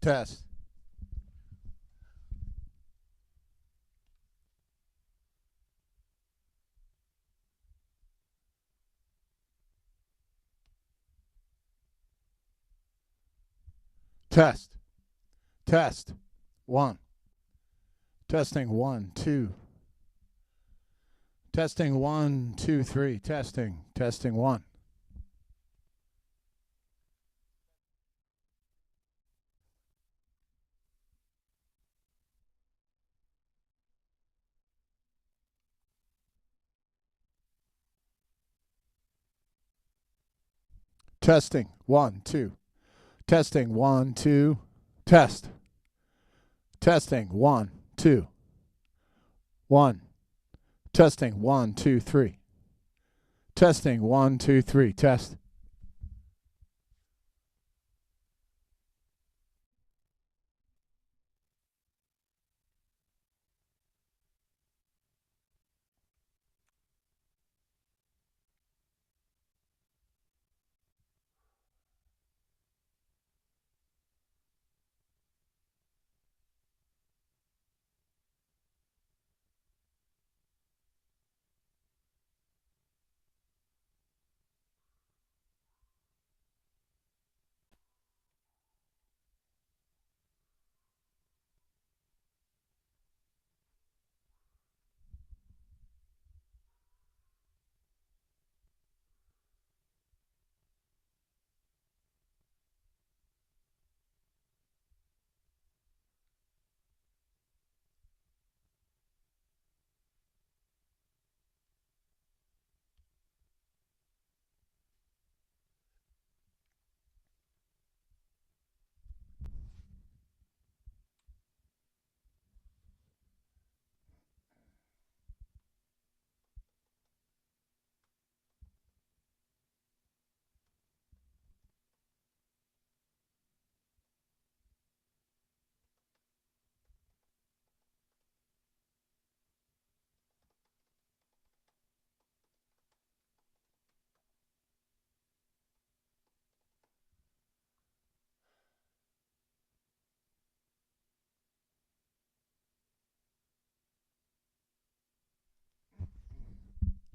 Test. Test. Test. One. Testing one, two. Testing one, two, three. Testing. Testing one. Testing one, two. Testing one, two. Test. Testing one, two. One. Testing one, two, three. Testing one, two, three. Test.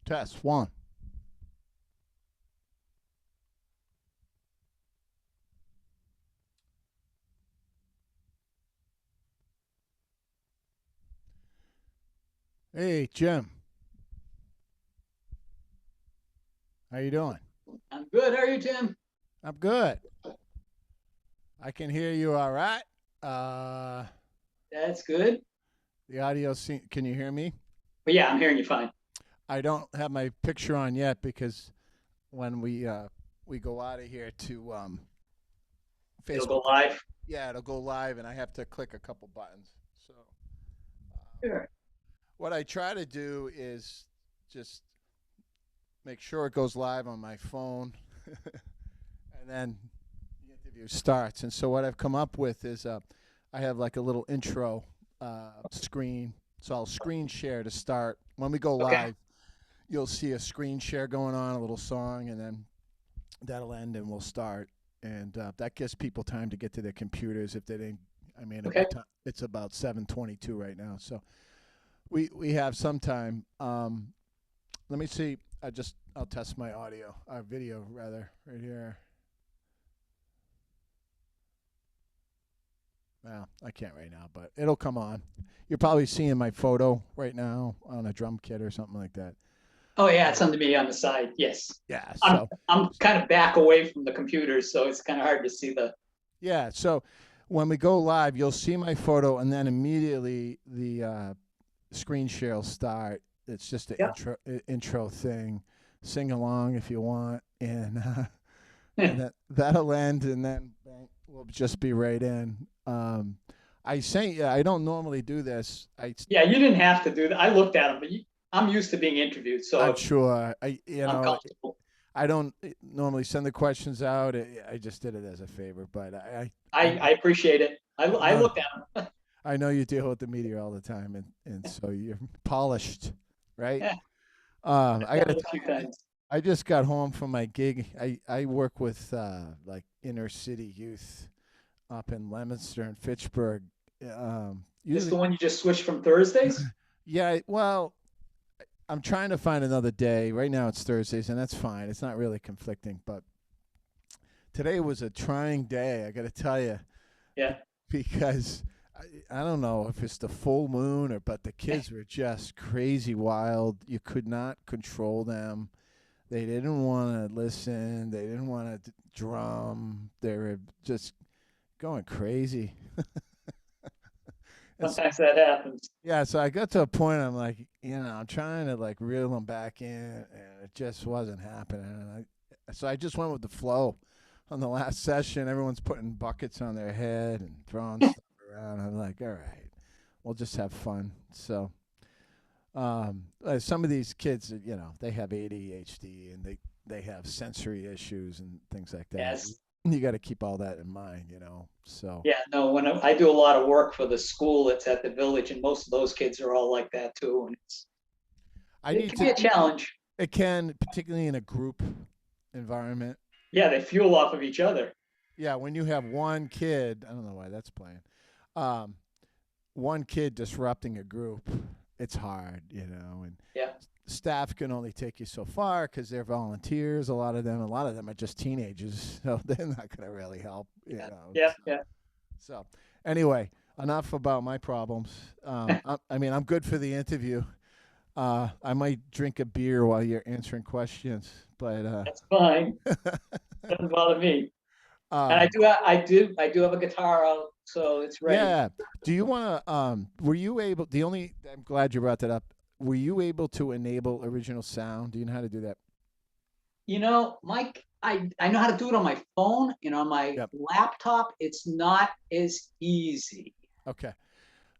Test one. Hey, Jim. How you doing? I'm good. How are you, Tim? I'm good. I can hear you all right. Uh, That's good. the audio. Can you hear me? But yeah, I'm hearing you fine. I don't have my picture on yet because when we go out of here to It'll go Facebook, live. yeah, it'll go live, and I have to click a couple buttons. So Sure. what I try to do is just make sure it goes live on my phone, and then the interview starts. And so what I've come up with is I have like a little intro screen. So I'll screen share to start. When we go Okay. live, you'll see a screen share going on, a little song, and then that'll end and we'll start. And that gives people time to get to their computers if they didn't. I mean, Okay. it's about 7:22 right now, so we have some time. Let me see. I'll test my audio, our video rather, right here. Well, I can't right now, but it'll come on. You're probably seeing my photo right now on a drum kit or something like that. Oh yeah, it's Um, on the me on the side. Yes. yeah. I'm So I'm kind of back away from the computer, so it's kind of hard to see the. yeah. So when we go live, you'll see my photo, and then immediately the screen share will start. It's just an Yeah. intro thing. Sing along if you want, and that'll end, and then bang, we'll just be right in. I say I don't normally do this. Yeah, you didn't have to do that. I looked at them, but I'm used to being interviewed, I'm so sure I'm comfortable. I don't normally send the questions out. I just did it as a favor, but I appreciate it. I no, looked at them. I know you deal with the media all the time, and so you're polished, right? Yeah, I've I got done to it a tell few you, times. I just got home from my gig. I work with like inner city youth, up in Leominster and Fitchburg. This the Usually, one you just switched from Thursdays? yeah. Well, I'm trying to find another day. Right now it's Thursdays, and that's fine. It's not really conflicting, but today was a trying day. I got to tell you, Yeah. because I don't know if it's the full moon but the kids were just crazy wild. You could not control them. They didn't want to listen. They didn't want to drum. They were just going crazy. And so, Sometimes that happens. yeah, so I got to a point. I'm like, I'm trying to like reel them back in, and it just wasn't happening. So I just went with the flow. On the last session, everyone's putting buckets on their head and throwing stuff around. I'm like, all right, we'll just have fun. So, some of these kids, they have ADHD and they have sensory issues and things like that. Yes. You got to keep all that in mind. So, Yeah, no, when I do a lot of work for the school that's at the village, and most of those kids are all like that too. And I it need can to. be a challenge. It can, particularly in a group environment. Yeah, they fuel off of each other. Yeah, when you have one kid, I don't know why that's playing. Um, One kid disrupting a group, it's hard. And Yeah, staff can only take you so far because they're volunteers. A lot of them are just teenagers, so they're not going to really help. yeah, yeah. So, anyway, enough about my problems. I'm good for the interview. I might drink a beer while you're answering questions, but That's fine. Doesn't bother me. And um, I do have a guitar out, so it's ready. yeah. Do you want to? Were you able? I'm glad you brought that up. Were you able to enable original sound? Do you know how to do that? Mike, I know how to do it on my phone and on my Yep. laptop. It's not as easy. Okay.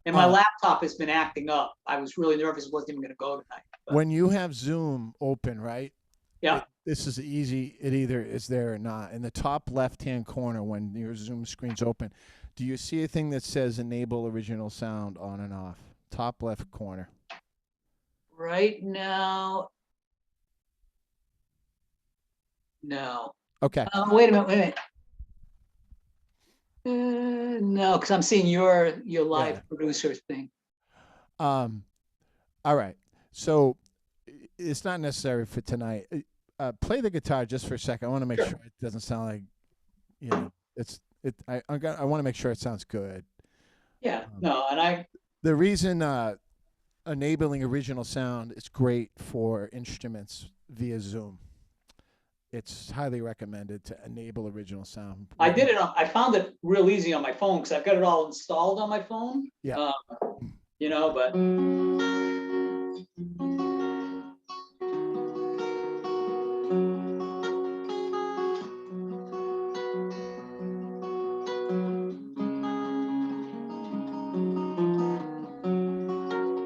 And my Uh, laptop has been acting up. I was really nervous it wasn't even going to go tonight. But when you have Zoom open, right? yeah, This is easy. It either is there or not. In the top left-hand corner, when your Zoom screen's open, do you see a thing that says "Enable Original Sound" on and off? Top left corner. right now, no. Okay. Wait a minute, wait a minute. No, because I'm seeing your Yeah. live producer thing. Um. All right. So it's not necessary for tonight. Play the guitar just for a second. I want to make Sure. sure it doesn't sound like it's it. I want to make sure it sounds good. Yeah, Um, no, and the reason enabling original sound is great for instruments via Zoom. It's highly recommended to enable original sound. I did it on. I found it real easy on my phone because I've got it all installed on my phone. Yeah. But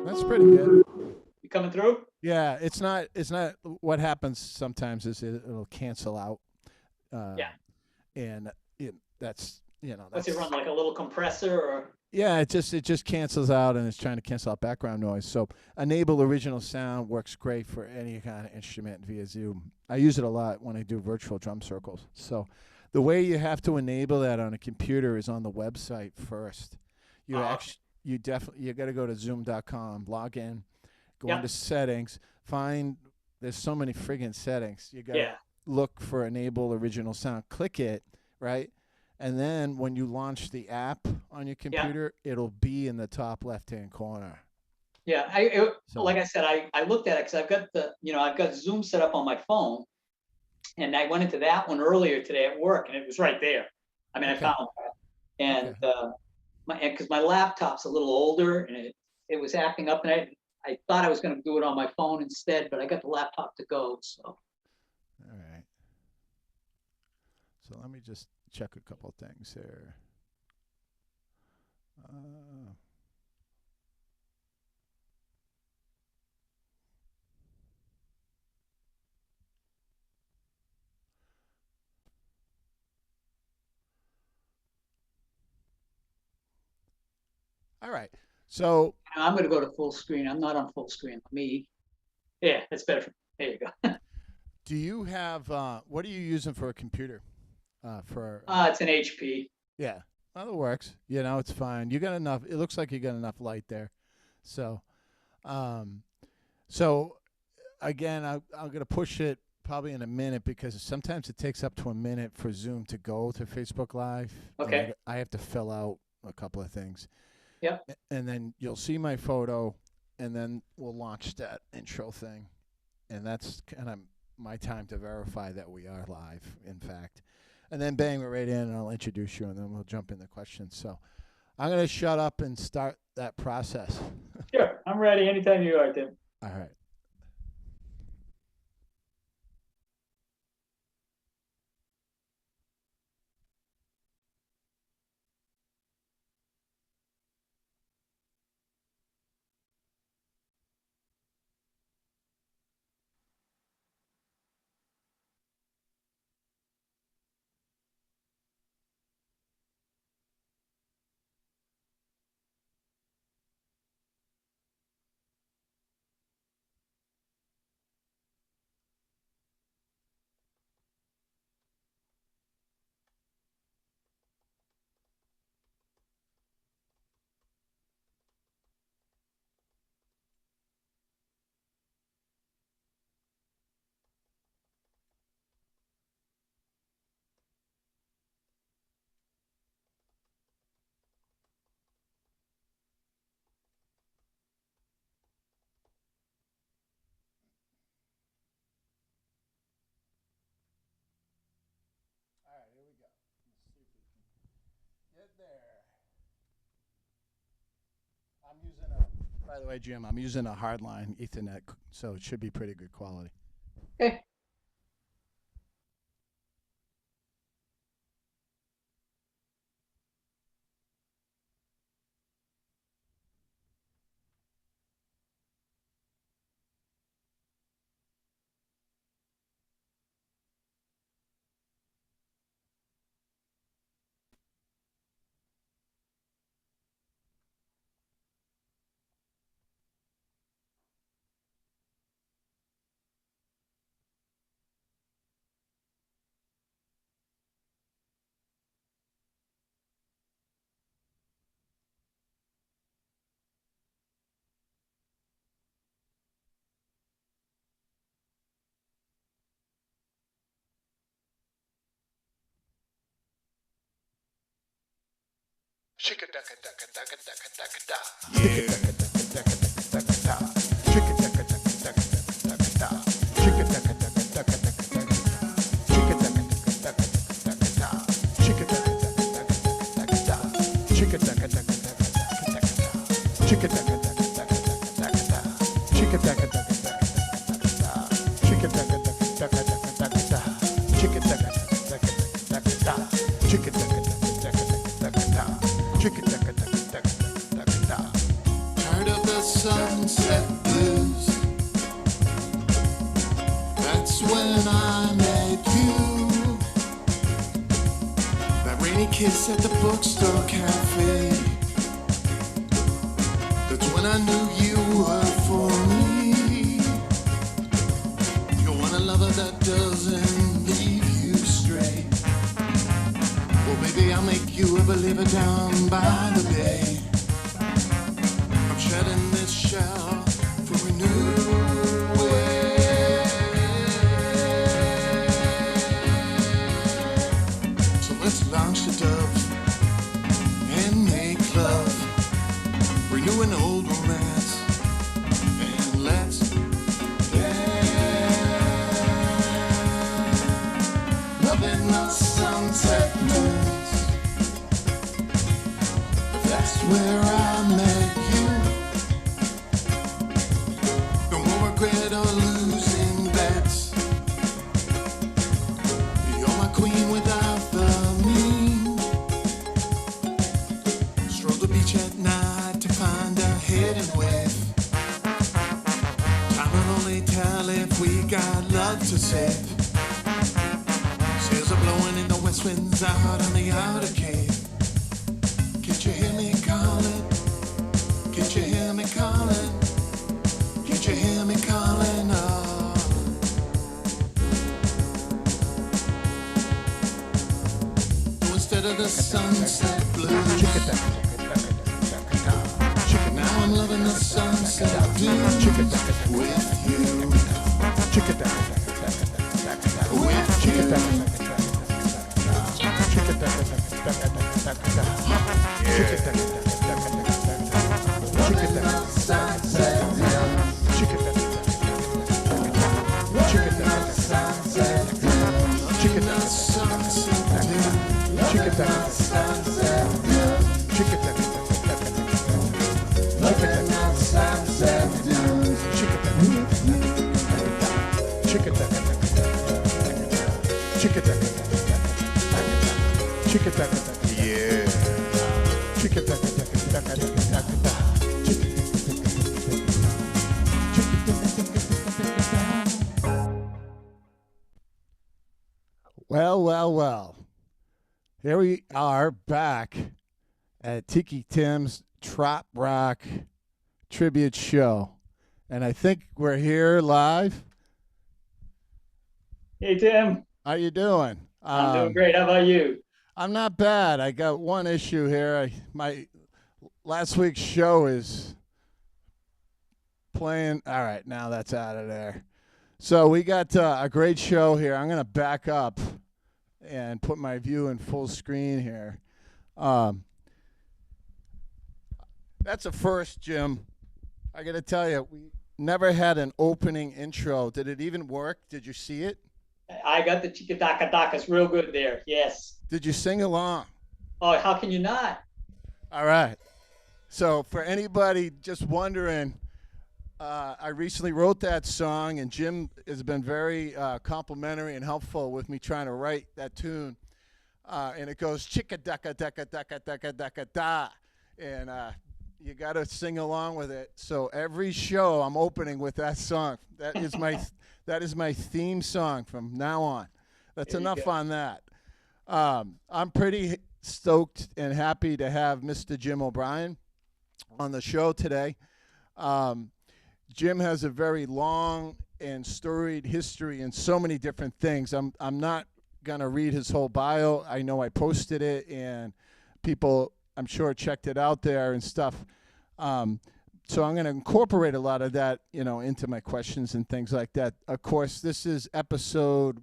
That's pretty good. you coming through? Yeah, it's not. It's not. What happens sometimes is it'll cancel out, Yeah. and that's What's it that's run like a little compressor or? yeah. It just cancels out, and it's trying to cancel out background noise. So enable original sound works great for any kind of instrument via Zoom. I use it a lot when I do virtual drum circles. So the way you have to enable that on a computer is on the website first. You definitely got to go to zoom.com, log in, go Yeah. into settings, find there's so many friggin' settings. You got to Yeah. look for enable original sound, click it, right? And then when you launch the app on your computer, it'll be in the top left-hand corner. Yeah, So, like I said, I looked at it because I've got Zoom set up on my phone, and I went into that one earlier today at work, and it was right there. I mean, I okay. found it, and Okay. because my laptop's a little older, and it was acting up, and I thought I was going to do it on my phone instead, but I got the laptop to go. So All right. So let me just check a couple things here. Uh, all right. So I'm going to go to full screen. I'm not on full screen. Yeah, that's better. There you go. do you have what are you using for a computer? For It's an HP. Yeah. Well, it works. You know, it's fine. You got enough. It looks like you got enough light there. So, um, so again, I'm gonna push it probably in a minute because sometimes it takes up to a minute for Zoom to go to Facebook Live. And Okay. I have to fill out a couple of things. Yep. And then you'll see my photo, and then we'll launch that intro thing, and that's kind of my time to verify that we are live. In fact. And then bang, we're right in, and I'll introduce you, and then we'll jump into questions. So I'm going to shut up and start that process. Sure. I'm ready anytime you are, Tim. All right. All right, here we go. Let's see if we can get there. I'm using a, by the way, Jim, I'm using a hardline Ethernet, so it should be pretty good quality. Okay. Tired of the sunset blues. That's when I met you. That rainy kiss at the bookstore cafe. That's when I knew you were for me. You want a lover that doesn't leave you stray. Well, baby, I'll make you a believer down by the bay. I'm shedding this shell for a new way. So let's launch the dove and make love. Renew an old romance and let's dance. Loving the sunset moons. That's where I met you. No more regret or losing bets. You're my queen without the mean. Stroll the beach at night to find a hidden wave. Time will only tell if we got love to save. Sails are blowing in the west winds out on the outer cave. Can't you hear me calling? Can't you hear me calling? Can't you hear me calling? Oh. Doing instead of the sunset blues. Now I'm loving the sunset dunes with you. With you. Well. Here we are back at Tiki Tim's Trop-Roc tribute show. And I think we're here live. Hey, Tim. How you doing? I'm doing great. How about you? I'm not bad. I got one issue here. My last week's show is playing. All right, now that's out of there. So we got a great show here. I'm going to back up and put my view in full screen here. That's a first, Jim. I got to tell you, we never had an opening intro. Did it even work? Did you see it? I got the chikadaka-dakas real good there. Yes. Did you sing along? Oh, how can you not? All right. So for anybody just wondering, I recently wrote that song, and Jim has been very complimentary and helpful with me trying to write that tune. And it goes chicka-daka-daka-daka-daka-da. And you got to sing along with it. So every show I'm opening with that song. That is my theme song from now on. That's enough on that. I'm pretty stoked and happy to have Mr. Jim O'Brien on the show today. Jim has a very long and storied history in so many different things. I'm not going to read his whole bio. I know I posted it, and people, I'm sure, checked it out there and stuff. So I'm going to incorporate a lot of that, into my questions and things like that. Of course, this is episode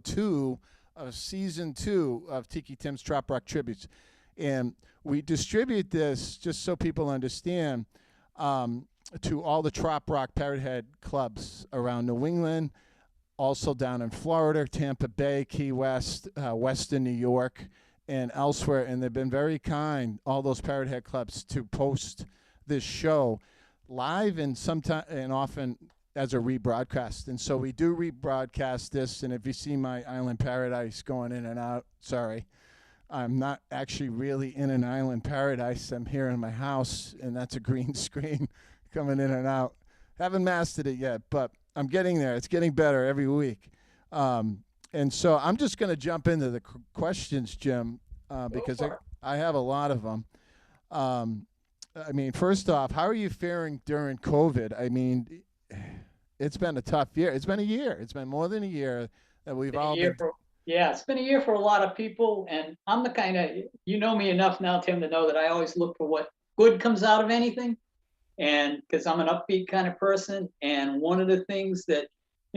2 of season 2 of Tiki Tim's Trop-Roc Tributes. And we distribute this, just so people understand, to all the Trop-Roc Parrot Head clubs around New England, also down in Florida, Tampa Bay, Key West, Western New York, and elsewhere. And they've been very kind, all those Parrot Head clubs, to post this show live and often as a rebroadcast. And so we do rebroadcast this. And if you see my Island Paradise going in and out, sorry. I'm not actually really in an island paradise. I'm here in my house, and that's a green screen coming in and out. Haven't mastered it yet, but I'm getting there. It's getting better every week. And so I'm just going to jump into the questions, Jim, because I have a lot of them. I mean, first off, how are you faring during COVID? I mean, it's been a tough year. It's been a year. It's been more than a year that we've all been. Yeah, it's been a year for a lot of people, and I'm the kind of, you know me enough now, Tim, to know that I always look for what good comes out of anything, and because I'm an upbeat kind of person. And one of the things that,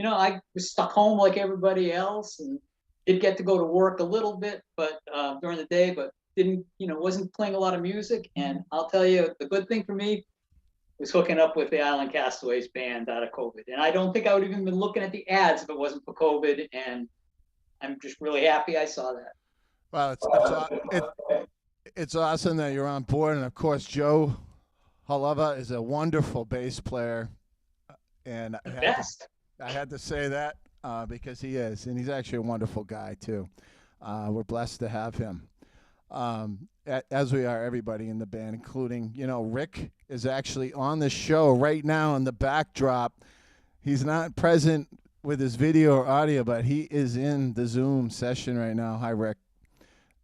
I was stuck home like everybody else, and did get to go to work a little bit, but during the day, but didn't, wasn't playing a lot of music. And I'll tell you, the good thing for me was hooking up with the Island Castaways band out of COVID. And I don't think I would have even been looking at the ads if it wasn't for COVID. And I'm just really happy I saw that. Well, it's awesome that you're on board. And, of course, Joe Halava is a wonderful bass player. And I had to say that because he is. And he's actually a wonderful guy, too. We're blessed to have him, as we are everybody in the band, including, Rick is actually on the show right now in the backdrop. He's not present with his video or audio, but he is in the Zoom session right now. Hi, Rick.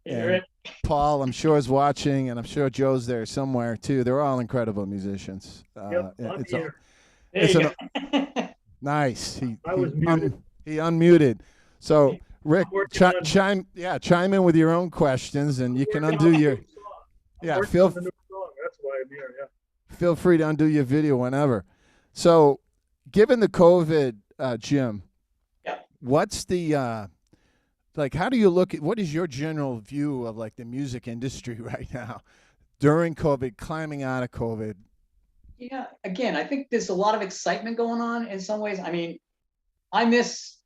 Hey, Rick. Paul, I'm sure, is watching, and I'm sure Joe's there somewhere, too. They're all incredible musicians. Nice. He unmuted. So, Rick, chime in with your own questions, and you can undo your. Yeah, Working on the new song. That's why I'm here. Yeah. feel free to undo your video whenever. So, given the COVID, Jim, Yeah. what's the like? How do you look at what is your general view of like the music industry right now during COVID, climbing out of COVID? Yeah, again, I think there's a lot of excitement going on in some ways. I mean, I miss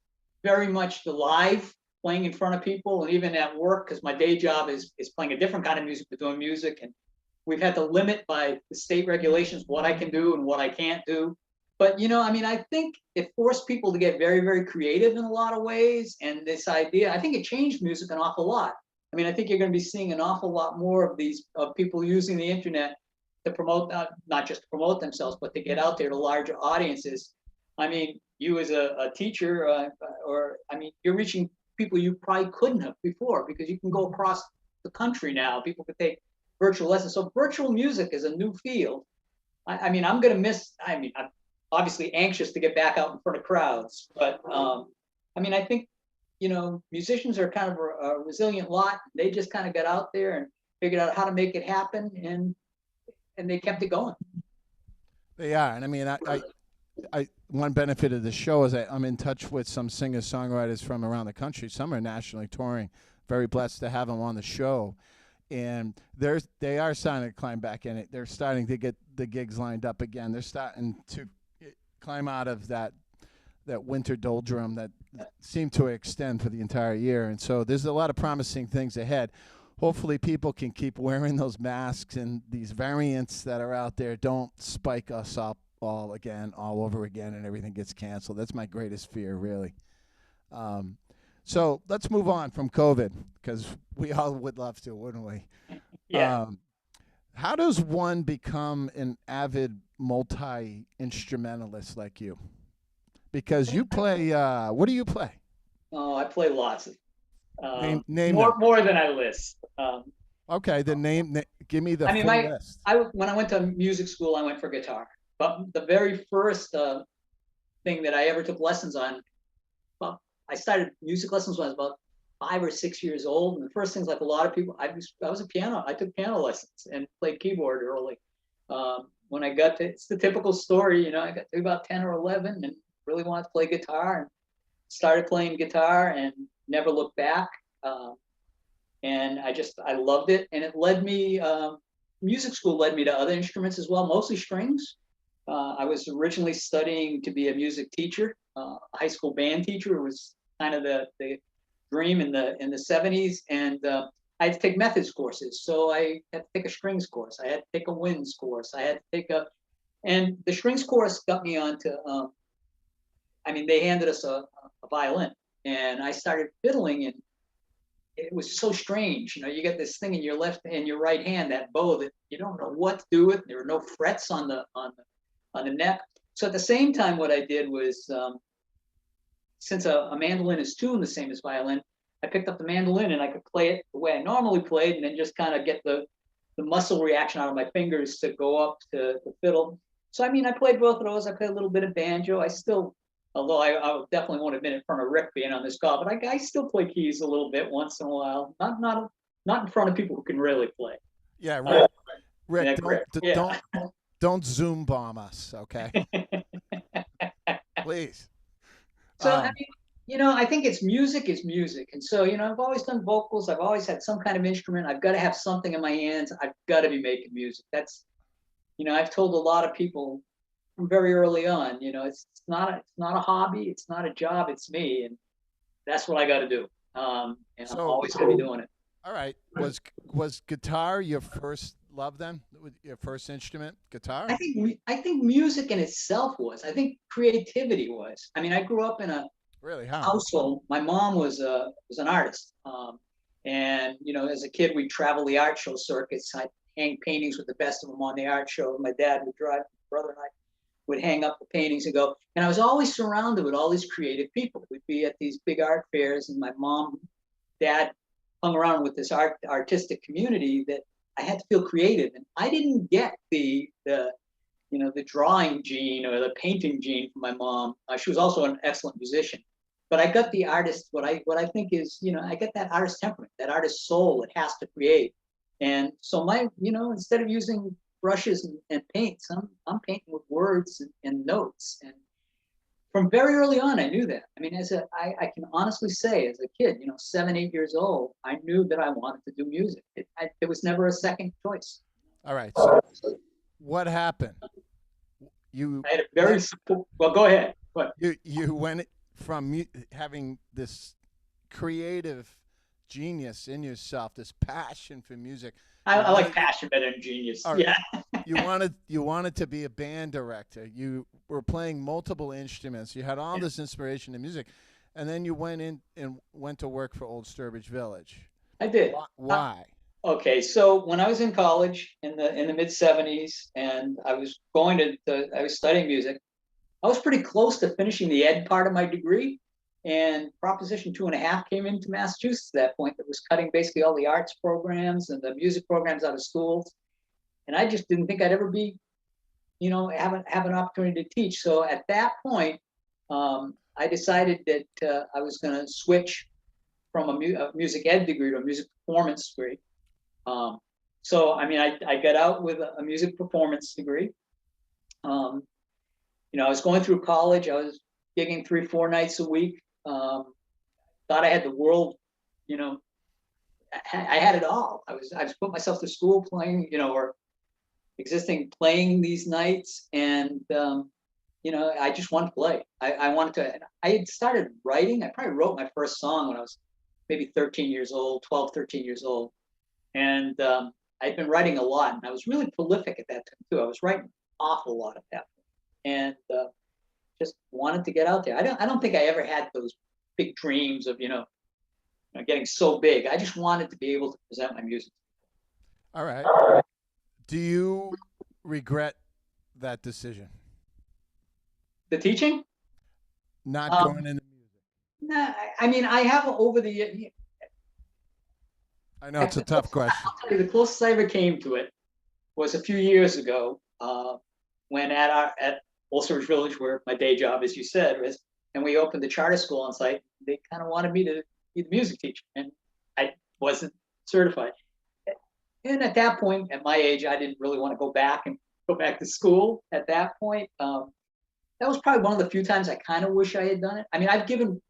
very much the live playing in front of people, and even at work, because my day job is playing a different kind of music, but doing music, and we've had to limit by the state regulations what I can do and what I can't do. But I mean, I think it forced people to get very, very creative in a lot of ways. And this idea, I think it changed music an awful lot. I mean, I think you're going to be seeing an awful lot more of these people using the internet to promote, not just to promote themselves, but to get out there to larger audiences. I mean, you as a teacher, or I mean, you're reaching people you probably couldn't have before, because you can go across the country now. People can take virtual lessons. So virtual music is a new field. I mean, I'm going to miss, I mean, I'm obviously anxious to get back out in front of crowds, but I mean, I think, musicians are kind of a resilient lot. They just kind of got out there and figured out how to make it happen, and they kept it going. They are, and I mean, I one benefit of the show is that I'm in touch with some singer-songwriters from around the country. Some are nationally touring. Very blessed to have them on the show, and they are starting to climb back in it. They're starting to get the gigs lined up again. They're starting to climb out of that winter doldrum that seemed to extend for the entire year, and so there's a lot of promising things ahead. Hopefully people can keep wearing those masks, and these variants that are out there don't spike us up all over again, and everything gets canceled. That's my greatest fear, really. So let's move on from COVID, because we all would love to, wouldn't we? Yeah. How does one become an avid multi-instrumentalist like you? Because you play, what do you play? Oh, I play lots of name more than I list. Okay, the give me the I mean, full list. when I went to music school, I went for guitar. But the very first thing that I ever took lessons on, well, I started music lessons when I was about 5 or 6 years old. And the first things, like a lot of people, I was a piano. I took piano lessons and played keyboard early. When I got to, it's the typical story, I got to about 10 or 11 and really wanted to play guitar, and started playing guitar and never looked back. And I loved it. And it led me, music school led me to other instruments as well, mostly strings. I was originally studying to be a music teacher, a high school band teacher. It was kind of the dream in the 70s. And I had to take methods courses. So I had to take a strings course. I had to take a winds course. I had to take and the strings course got me onto, I mean, they handed us a violin, and I started fiddling, and it was so strange. You get this thing in your left and your right hand, that bow, that you don't know what to do with. There were no frets on the neck. So at the same time, what I did was, since a mandolin is tuned the same as violin, I picked up the mandolin and I could play it the way I normally played, and then just kind of get the muscle reaction out of my fingers to go up to the fiddle. So, I mean, I played both of those. I played a little bit of banjo. I still, although I definitely won't admit in front of Rick being on this call, but I still play keys a little bit once in a while. Not in front of people who can really play. Yeah, Rick, don't Zoom bomb us, okay? Please. So, I mean, I think music is music. And so, I've always done vocals. I've always had some kind of instrument. I've got to have something in my hands. I've got to be making music. That's, I've told a lot of people from very early on, it's not a hobby. It's not a job. It's me. And that's what I got to do. And I'm always going to be doing it. All right. Was guitar your first love then? Your first instrument, guitar? I think music in itself was. I think creativity was. I mean, I grew up in a household. My mom was an artist, and as a kid, we'd travel the art show circuits. I'd hang paintings with the best of them on the art show. My dad would drive. My brother and I would hang up the paintings and go. And I was always surrounded with all these creative people. We'd be at these big art fairs, and my mom, dad hung around with this artistic community that I had to feel creative. And I didn't get the drawing gene or the painting gene from my mom. She was also an excellent musician. but I got the artist, what I think is, I get that artist temperament, that artist soul. It has to create. And so instead of using brushes and paints, I'm painting with words and notes. And from very early on, I knew that. I mean, I can honestly say, as a kid, 7, 8 years old, I knew that I wanted to do music. It was never a second choice. All right. So what happened? You I had a very well. Go ahead. What? You went from having this creative genius in yourself, this passion for music. I like passion better than genius. Right. Yeah. You wanted to be a band director. You were playing multiple instruments. You had all this inspiration in music, and then you went to work for Old Sturbridge Village. I did. Why? Okay, so when I was in college in the mid '70s, and I was I was studying music, I was pretty close to finishing the ed part of my degree, and Proposition 2.5 came into Massachusetts at that point. That was cutting basically all the arts programs and the music programs out of schools, and I just didn't think I'd ever be, have an opportunity to teach. So at that point, I decided that I was going to switch from a music ed degree to a music performance degree. So, I mean, I got out with a music performance degree. I was going through college. I was gigging 3-4 nights a week. Thought I had the world, I had it all. I was putting myself to school playing, or existing playing these nights. And, I just wanted to play. I had started writing. I probably wrote my first song when I was maybe 13 years old, 12, 13 years old. And I'd been writing a lot, and I was really prolific at that time too. I was writing an awful lot at that point, and just wanted to get out there. I don't think I ever had those big dreams of getting so big. I just wanted to be able to present my music. All right. Do you regret that decision? The teaching? Not going into music. Nah, I mean, I have over the. I know it's a tough question. I'll tell you, the closest I ever came to it was a few years ago when at Old Sturbridge Village, where my day job, as you said, was, and we opened the charter school on site. They kind of wanted me to be the music teacher, and I wasn't certified. And at that point, at my age, I didn't really want to go back to school. At that point, that was probably one of the few times I kind of wish I had done it. I mean, I've given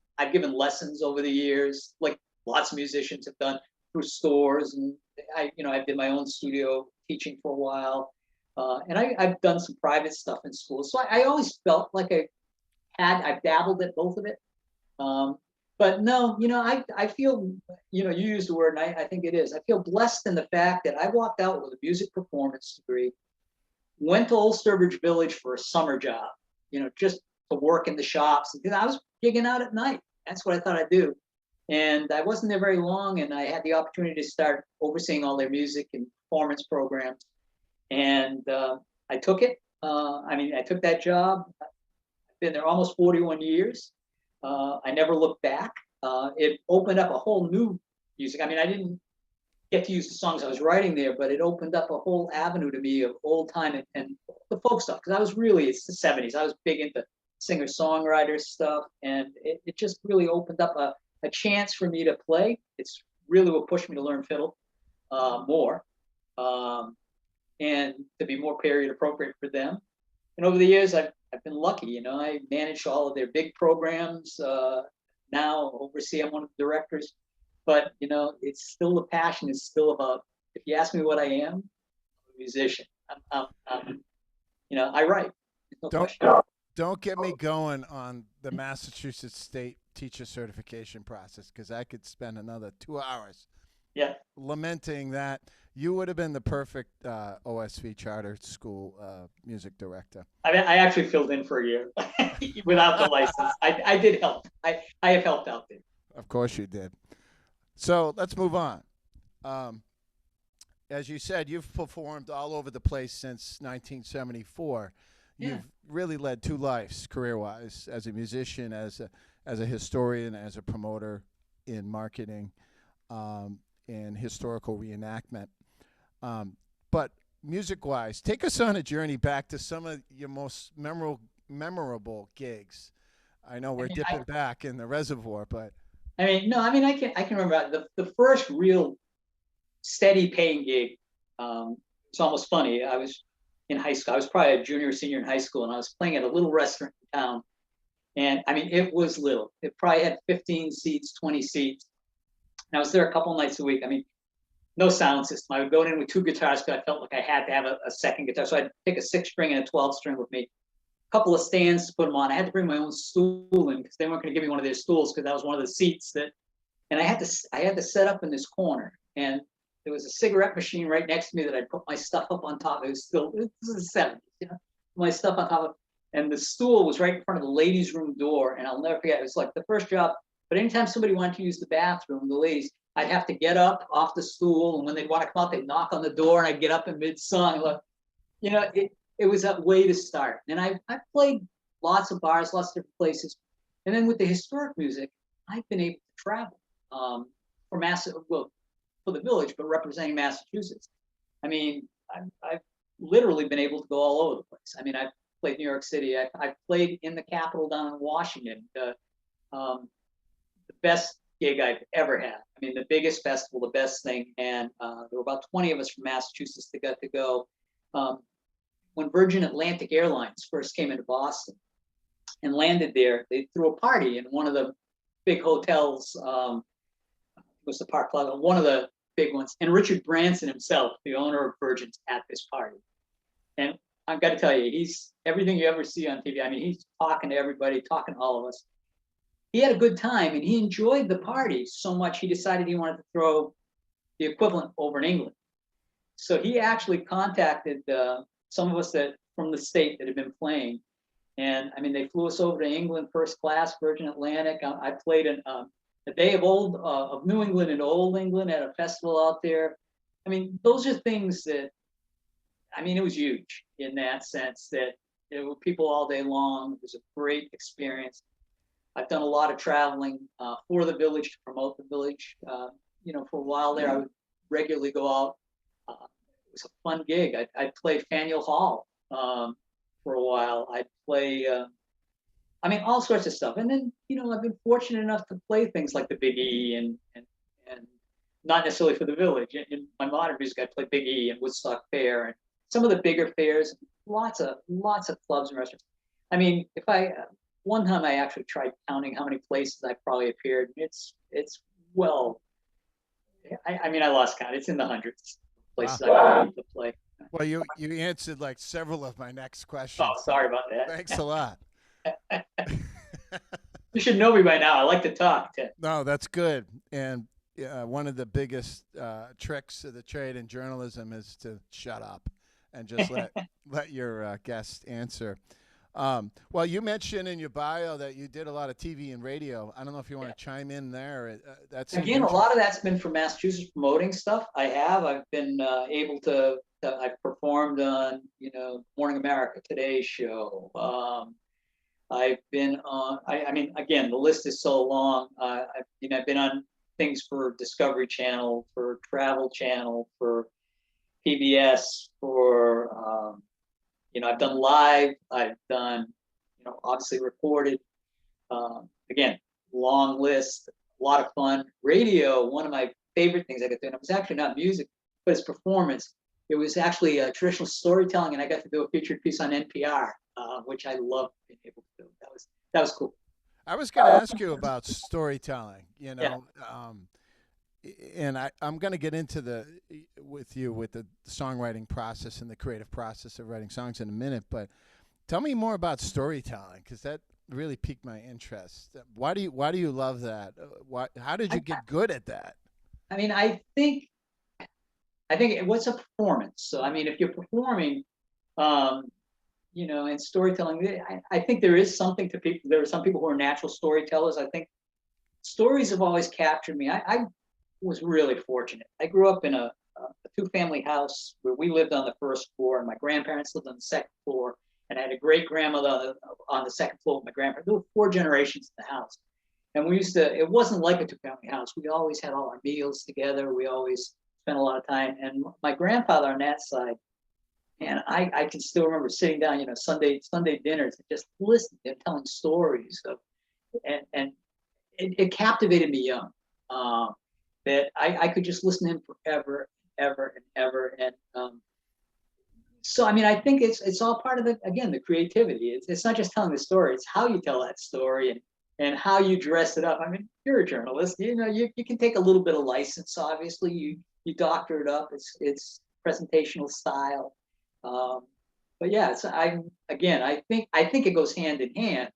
lessons over the years, like lots of musicians have done, through stores, and I did my own studio teaching for a while, and I've done some private stuff in school. So I always felt like I've dabbled at both of it, but no, I feel, you used the word, and I think it is. I feel blessed in the fact that I walked out with a music performance degree, went to Old Sturbridge Village for a summer job, just to work in the shops. And I was gigging out at night. That's what I thought I'd do. And I wasn't there very long, and I had the opportunity to start overseeing all their music and performance programs. And I took it. I took that job. I've been there almost 41 years. I never looked back. It opened up a whole new music. I mean, I didn't get to use the songs I was writing there, but it opened up a whole avenue to me of old time and the folk stuff. Because it's the 70s. I was big into singer-songwriter stuff, and it just really opened up a chance for me to play. It's really what pushed me to learn fiddle more, and to be more period appropriate for them. And over the years, I've been lucky. I managed all of their big programs. Now oversee, I'm one of the directors. But it's still the passion. It's still about. If you ask me what I am, I'm a musician. I write. No don't get me going on the Massachusetts State teacher certification process, because I could spend another 2 hours lamenting that. You would have been the perfect OSV charter school music director. I actually filled in for a year without the license. I did help. I have helped out there. Of course you did. So let's move on. As you said, you've performed all over the place since 1974. You've really led two lives career-wise, as a musician, as a historian, as a promoter in marketing, and historical reenactment. But music-wise, take us on a journey back to some of your most memorable gigs. I know we're mean, dipping back in the reservoir, but no, I can remember the first real steady paying gig. It's almost funny. I was in high school. I was probably a junior or senior in high school, and I was playing at a little restaurant in town. And I mean, it was little. It probably had 15 seats, 20 seats. And I was there a couple nights a week. I mean, no sound system. I would go in with two guitars because I felt like I had to have a second guitar. So I'd pick a 6-string and a 12-string with me. A couple of stands to put them on. I had to bring my own stool in because they weren't going to give me one of their stools because that was one of the seats that. And I had to set up in this corner, and there was a cigarette machine right next to me that I'd put my stuff up on top. It was still, this is the 70s, you know, my stuff on top of, and the stool was right in front of the ladies' room door. And I'll never forget, it was like the first job. But anytime somebody wanted to use the bathroom, the ladies, I'd have to get up off the stool. And when they'd want to come out, they'd knock on the door, and I'd get up in mid-song. Like, you know, it was a way to start. And I played lots of bars, lots of different places. And then with the historic music, I've been able to travel for for the village, but representing Massachusetts. I mean, I've literally been able to go all over the place. I mean, I've played New York City. I've played in the Capitol down in Washington. The best gig I've ever had. I mean, the biggest festival, the best thing. And there were about 20 of us from Massachusetts that got to go. When Virgin Atlantic Airlines first came into Boston and landed there, they threw a party in one of the big hotels. It was the Park Plaza, one of the big ones. And Richard Branson himself, the owner of Virgin's, at this party. And I've got to tell you, he's everything you ever see on TV. I mean, he's talking to everybody, talking to all of us. He had a good time, and he enjoyed the party so much he decided he wanted to throw the equivalent over in England. So he actually contacted some of us that from the state that had been playing. And I mean, they flew us over to England first class, Virgin Atlantic. I played a day of New England and Old England at a festival out there. I mean, those are things that, I mean, it was huge in that sense that there were people all day long. It was a great experience. I've done a lot of traveling for the village to promote the village. You know, for a while there, I would regularly go out. It was a fun gig. I'd play Faneuil Hall for a while. I'd play, I mean, all sorts of stuff. And then, you know, I've been fortunate enough to play things like the Big E and not necessarily for the village. In my modern music, I play Big E and Woodstock Fair and some of the bigger fairs. Lots of clubs and restaurants. I mean, one time I actually tried counting how many places I probably appeared. It's well, I mean, I lost count. It's in the hundreds of places Wow. I've been to play. Well, you answered like several of my next questions. Oh, sorry about that. Thanks a lot. You should know me by now. I like to talk, Tim. No, that's good. And one of the biggest tricks of the trade in journalism is to shut up and just let your guest answer. Well, you mentioned in your bio that you did a lot of TV and radio. I don't know if you want to chime in there. That's again, a lot of that's been from Massachusetts promoting stuff. I've been able to. I've performed on, you know, Morning America, Today's Show. I've been on. I mean, again, the list is so long. I've been on things for Discovery Channel, for Travel Channel, for PBS, for you know, I've done live, I've done, you know, obviously recorded. Again, long list, a lot of fun. Radio, one of my favorite things I got to do, and it was actually not music, but it's performance. It was actually traditional storytelling, and I got to do a featured piece on NPR, which I loved being able to do. That was cool. I was going to ask you about storytelling, you know, and I'm going to get into with the songwriting process and the creative process of writing songs in a minute, but tell me more about storytelling, because that really piqued my interest. Why do you love that? How did you get good at that? I mean, I think what's a performance? So, I mean, if you're performing, you know, and storytelling, I think there is something to people. There are some people who are natural storytellers. I think stories have always captured me. I was really fortunate. I grew up in a two-family house where we lived on the first floor, and my grandparents lived on the second floor, and I had a great-grandmother on the second floor with my grandparents. There were 4 generations in the house. And it wasn't like a two-family house. We always had all our meals together. We always spent a lot of time. And my grandfather on that side, and I can still remember sitting down, you know, Sunday dinners and just listening to him telling stories of and it captivated me young. That I could just listen to him forever, ever and ever. And so, I mean, I think it's all part of the, again, the creativity. It's not just telling the story; it's how you tell that story and how you dress it up. I mean, you're a journalist, you know, you can take a little bit of license. Obviously, you doctor it up. It's presentational style. But yeah, I think it goes hand in hand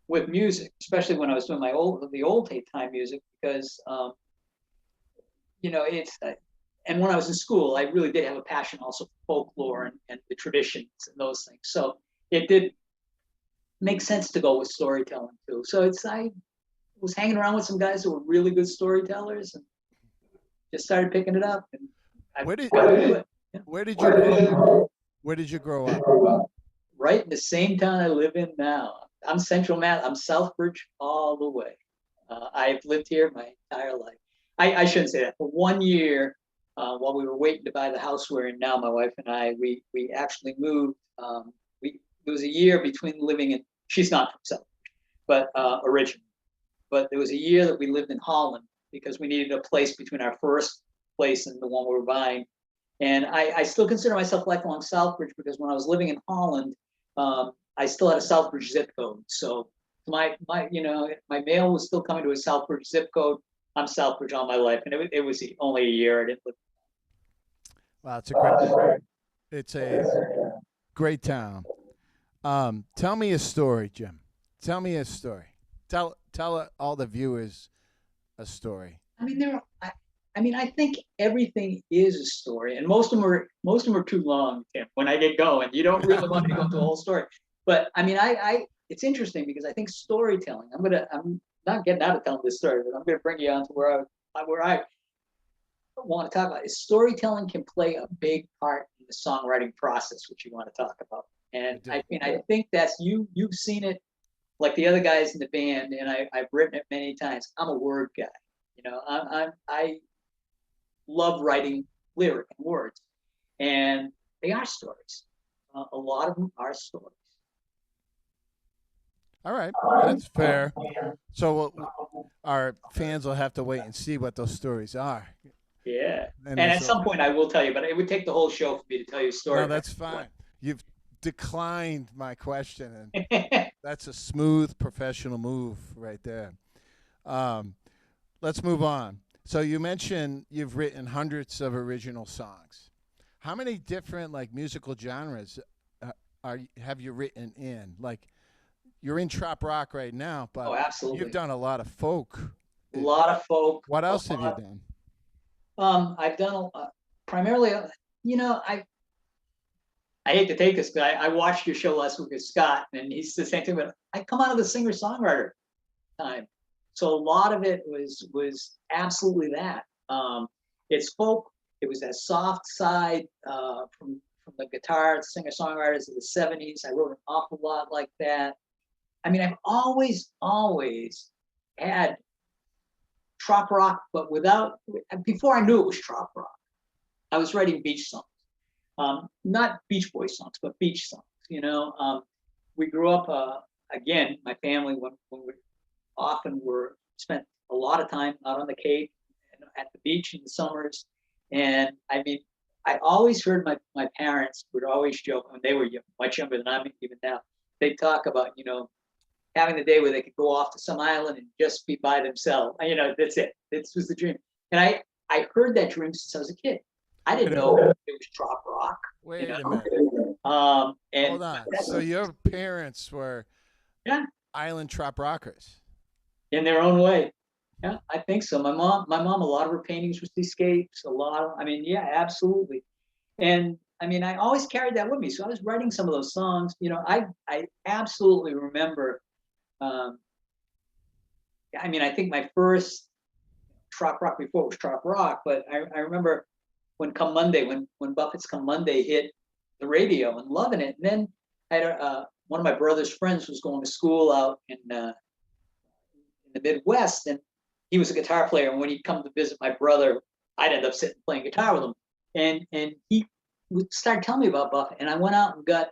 with music, especially when I was doing the old tape time music, because you know, and when I was in school, I really did have a passion also for folklore and the traditions and those things. So it did make sense to go with storytelling too. So I was hanging around with some guys who were really good storytellers and just started picking it up. And Where did Yeah. where did you grow up? Where did you grow up? Right in the same town I live in now. I'm Central Mass. I'm Southbridge all the way. I've lived here my entire life. I shouldn't say that. For 1 year, while we were waiting to buy the house we're in now, my wife and I, we actually moved. It was a year between living in. She's not from Southbridge, but originally. But there was a year that we lived in Holland because we needed a place between our first place and the one we were buying. And I still consider myself lifelong Southbridge because when I was living in Holland, I still had a Southbridge zip code. So my mail was still coming to a Southbridge zip code. I'm Southbridge all my life, and it was only a year. I didn't live. Wow, it's a great town. Tell me a story, Jim. Tell me a story. Tell all the viewers a story. I mean, I think everything is a story, and most of them are too long, Tim. When I get going, you don't really want me to go through the whole story. But I mean, it's interesting because I think storytelling. I'm not getting out of telling this story, but I'm gonna bring you on to where I want to talk about is storytelling can play a big part in the songwriting process, which you want to talk about. And I think that's you've seen it like the other guys in the band, and I've written it many times. I'm a word guy. You know, I love writing lyric and words, and they are stories. A lot of them are stories. All right, that's fair. So our fans will have to wait and see what those stories are. Yeah, and at some point I will tell you, but it would take the whole show for me to tell you a story. No, that's fine. You've declined my question, and that's a smooth professional move right there. Let's move on. So you mentioned you've written hundreds of original songs. How many different like musical genres have you written in? Like you're in Trop-Roc right now, but absolutely. You've done a lot of folk. A lot of folk. What else have you done? I've done primarily. You know, I hate to take this, but I watched your show last week with Scott, and he's the same thing. But I come out of the singer-songwriter time. So a lot of it was absolutely that. It's folk. It was that soft side from the guitar singer-songwriters of the 70s. I wrote an awful lot like that. I mean, I've always had Trop-Roc, but before I knew it was Trop-Roc, I was writing beach songs. Not Beach Boys songs, but beach songs. You know, we grew up, again, my family, when we often spent a lot of time out on the Cape and at the beach in the summers. And I mean, I always heard my parents would always joke when they were much younger than I'm even now. They'd talk about, you know, having the day where they could go off to some island and just be by themselves. You know, that's it. This was the dream. And I heard that dream since I was a kid. I didn't know it was Trop-Roc. Wait a minute. Hold on. So your parents were island Trop-Rockers. In their own way. Yeah, I think so. My mom, a lot of her paintings were seascapes, yeah, absolutely. And I mean, I always carried that with me. So I was writing some of those songs. You know, I absolutely remember, I mean, I think my first Trop-Roc before it was Trop-Roc, but I remember when Come Monday, when Buffett's Come Monday hit the radio and loving it. And then I had one of my brother's friends was going to school out in the Midwest, and he was a guitar player. And when he'd come to visit my brother, I'd end up sitting playing guitar with him. And he would start telling me about Buffett. And I went out and got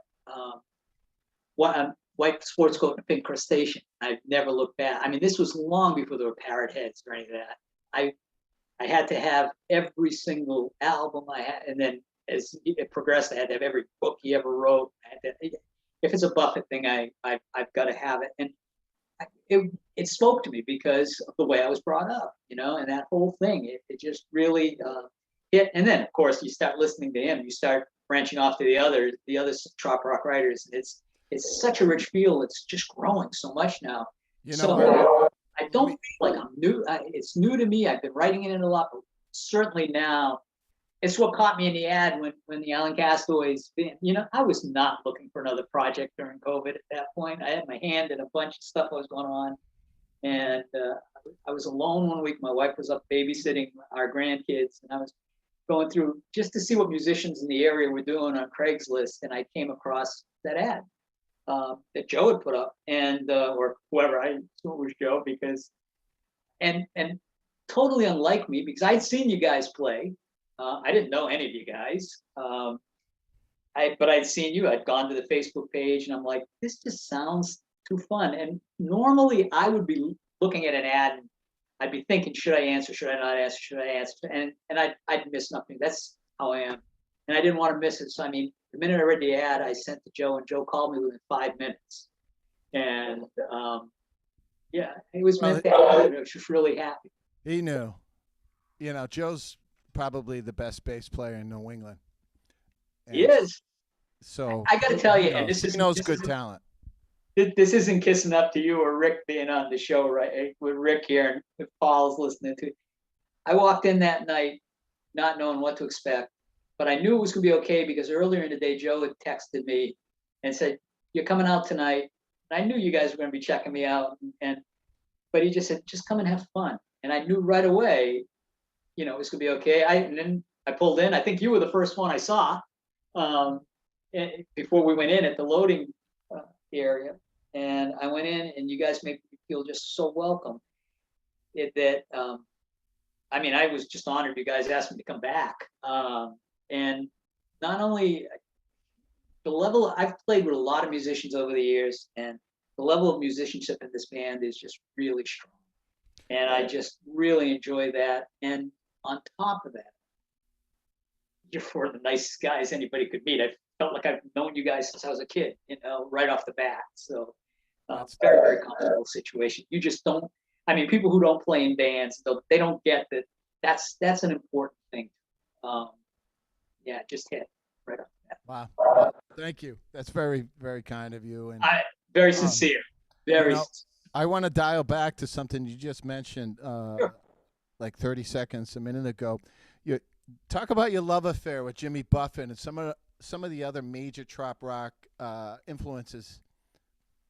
what white sports coat and a pink crustacean. I've never looked back. I mean, this was long before there were parrot heads or any of that. I had to have every single album I had, and then as it progressed, I had to have every book he ever wrote. If it's a Buffett thing, I've got to have it. And it spoke to me because of the way I was brought up, you know, and that whole thing, it just really hit. And then, of course, you start listening to him, you start branching off to the other Trop-Roc writers. It's such a rich field. It's just growing so much now. You know, so I don't feel like I'm new. It's new to me. I've been writing it in a lot, but certainly now, it's what caught me in the ad when the Alan Castaways, you know, I was not looking for another project during COVID at that point. I had my hand in a bunch of stuff that was going on. And I was alone one week. My wife was up babysitting our grandkids, and I was going through just to see what musicians in the area were doing on Craigslist. And I came across that ad that Joe had put up, and or whoever, I assume it was Joe, because, and totally unlike me, because I'd seen you guys play. I didn't know any of you guys, but I'd seen you. I'd gone to the Facebook page, and I'm like, this just sounds too fun. And normally I would be looking at an ad, and I'd be thinking, should I answer? Should I not answer? Should I answer? And I'd miss nothing. That's how I am, and I didn't want to miss it. So I mean, the minute I read the ad, I sent to Joe, and Joe called me within 5 minutes. And yeah, it was meant to happen. I was just really happy. He knew. You know, Joe's probably the best bass player in New England. And he is. So I got to tell you, and he knows good talent. This isn't kissing up to you or Rick being on the show, right? With Rick here, and if Paul's listening to it. I walked in that night not knowing what to expect, but I knew it was going to be okay because earlier in the day, Joe had texted me and said, "You're coming out tonight." And I knew you guys were going to be checking me out, but he just said, "Just come and have fun." And I knew right away, you know, it was going to be okay. And then I pulled in. I think you were the first one I saw before we went in at the loading area. And I went in, and you guys made me feel just so welcome. I mean, I was just honored you guys asked me to come back. And not only the level, I've played with a lot of musicians over the years, and the level of musicianship in this band is just really strong. And I just really enjoy that. And on top of that, you're one of the nicest guys anybody could meet. I felt like I've known you guys since I was a kid, you know, right off the bat. So very, very comfortable situation. You just don't, I mean, people who don't play in bands, they don't get that. That's an important thing. Yeah, just hit right off the bat. Wow. Thank you. That's very, very kind of you. And very sincere. Very. You know, I want to dial back to something you just mentioned, Sure. like 30 seconds, a minute ago. You talk about your love affair with Jimmy Buffett and some of the other major Trop-Roc influences.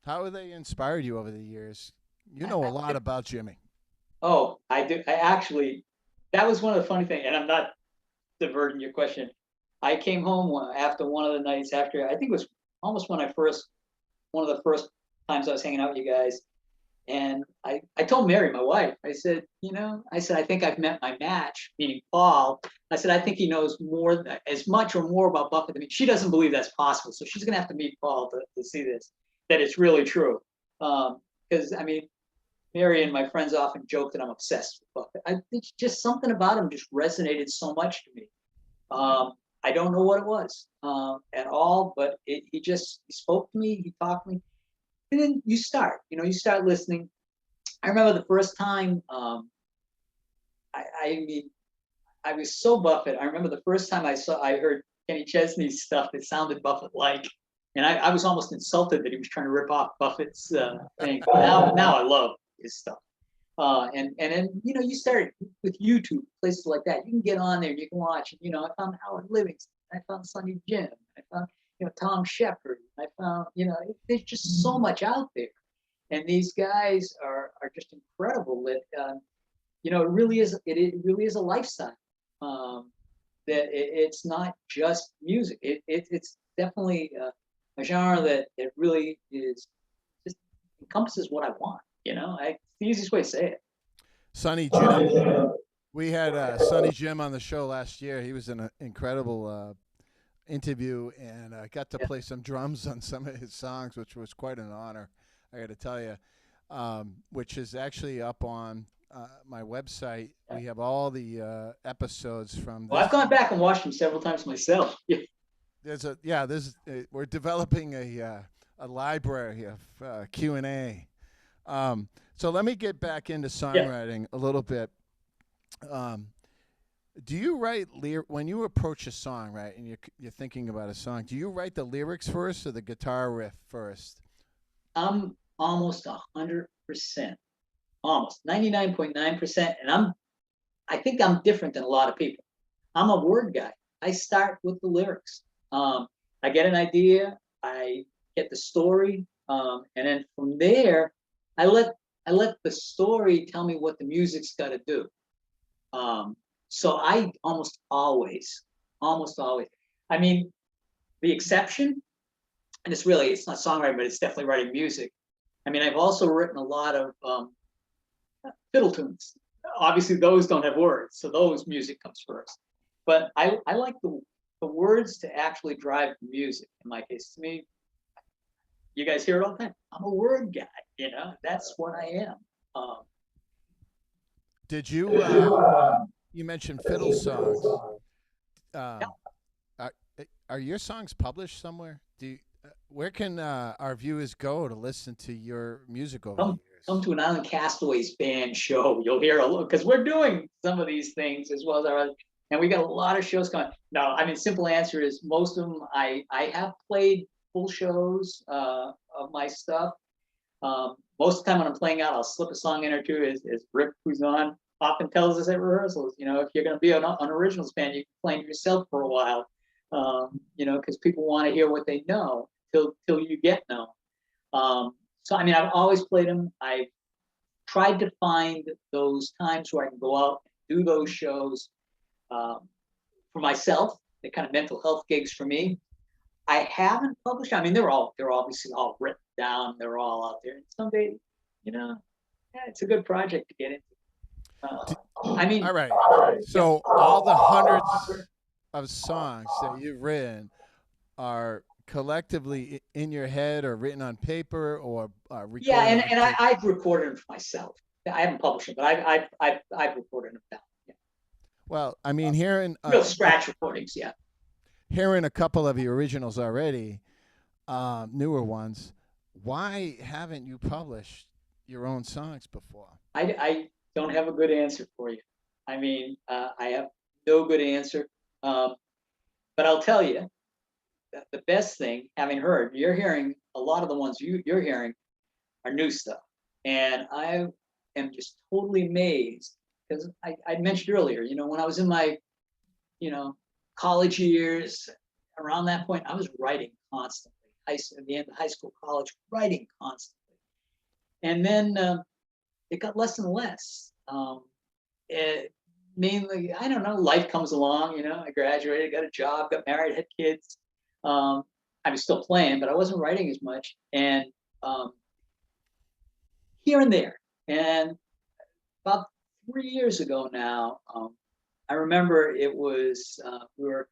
How have they inspired you over the years? You know a lot about Jimmy. Oh, I do. I actually, that was one of the funny things, and I'm not diverting your question. I came home after one of the nights after, I think it was almost one of the first times I was hanging out with you guys. And I told Mary, my wife, I said, I think I've met my match, meaning Paul. I said, I think he knows as much or more about Buffett than me. She doesn't believe that's possible. So she's going to have to meet Paul to see this, that it's really true. Because, I mean, Mary and my friends often joke that I'm obsessed with Buffett. I think just something about him just resonated so much to me. I don't know what it was at all, but he spoke to me, he talked to me. And then you start listening. I remember the first time, I was so Buffett. I remember the first time I heard Kenny Chesney's stuff that sounded Buffett-like. And I was almost insulted that he was trying to rip off Buffett's thing. Now I love his stuff. And then, you start with YouTube, places like that. You can get on there and you can watch. I found Howard Livingston. I found Sonny Jim. I found, Tom Shepard. I found, there's just so much out there. And these guys are just incredible that, it really is a lifestyle. That it's not just music. It's definitely a genre that it really is just encompasses what I want. It's the easiest way to say it. Sonny Jim. We had Sonny Jim on the show last year. He was an incredible interview, and I got to Yeah. play some drums on some of his songs, which was quite an honor. I got to tell you, which is actually up on my website. We have all the episodes from Well, this. I've gone back and watched them several times myself. We're developing a library of Q&A. So let me get back into songwriting a little bit. Do you write when you approach a song, right, and you're thinking about a song? Do you write the lyrics first or the guitar riff first? I'm almost 100%, almost 99.9%, and I think I'm different than a lot of people. I'm a word guy. I start with the lyrics. I get an idea, I get the story, and then from there, I let the story tell me what the music's got to do. So I almost always, I mean, the exception, and it's not songwriting, but it's definitely writing music. I mean, I've also written a lot of fiddle tunes. Obviously, those don't have words, so those music comes first. But I like the words to actually drive the music. In my case, to me, you guys hear it all the time. I'm a word guy. That's what I am. Did you? You mentioned fiddle songs. Are your songs published somewhere? Where can our viewers go to listen to your music over the years? Come to an Island Castaways band show. You'll hear a little, because we're doing some of these things as well as our other, and we got a lot of shows going. No, I mean, simple answer is most of them I have played full shows of my stuff. Most of the time when I'm playing out, I'll slip a song in or two, as Rick, who's on, often tells us at rehearsals. If you're going to be an originals band, you can play it yourself for a while. Because people want to hear what they know till you get known. So I mean, I've always played them. I've tried to find those times where I can go out and do those shows for myself. The kind of mental health gigs for me. I haven't published. I mean, they're obviously all written down. They're all out there. And someday, it's a good project to get into. I mean, all right. So all the hundreds of songs that you've written are collectively in your head or written on paper or recorded? Yeah, and I've recorded them for myself. I haven't published them, but I've recorded them down. Yeah. Well, I mean, hearing real scratch recordings, yeah. Hearing a couple of your originals already, newer ones. Why haven't you published your own songs before? I don't have a good answer for you. I mean, I have no good answer. But I'll tell you that the best thing, you're hearing a lot of the ones you're hearing are new stuff. And I am just totally amazed because I mentioned earlier, when I was in my, college years, around that point, I was writing constantly. At the end of high school, college, writing constantly. And then it got less and less. Mainly, I don't know, life comes along, I graduated, got a job, got married, had kids. I was still playing, but I wasn't writing as much. And here and there. And about 3 years ago now, I remember it was, we were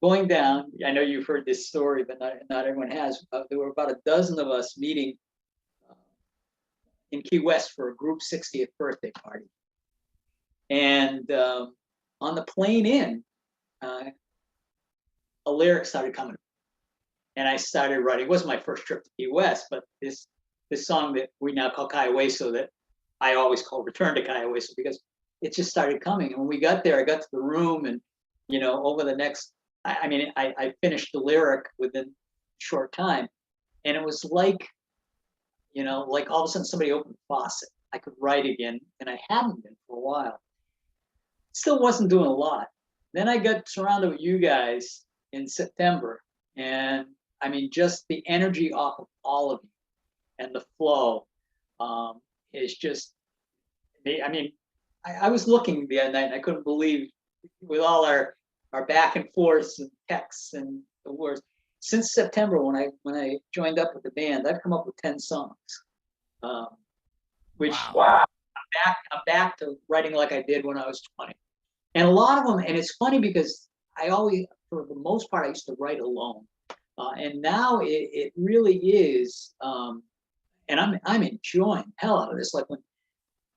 going down. I know you've heard this story, but not everyone has. There were about a dozen of us meeting in Key West for a group 60th birthday party. And on the plane in, a lyric started coming. And I started writing. It wasn't my first trip to Key West, but this song that we now call Kaiaweso, that I always call Return to Kaiaweso, because it just started coming. And when we got there, I got to the room, and over the next, I finished the lyric within a short time, and it was like all of a sudden somebody opened the faucet. I could write again, and I hadn't been for a while. Still wasn't doing a lot. Then I got surrounded with you guys in September, and I mean, just the energy off of all of you and the flow is just. I mean, I was looking the other night, and I couldn't believe, with all our back and forths and texts and the words. Since September, when I joined up with the band, I've come up with 10 songs, which wow. I'm back to writing like I did when I was 20. And a lot of them, and it's funny because for the most part, I used to write alone. And now it really is, and I'm enjoying the hell out of this. Like when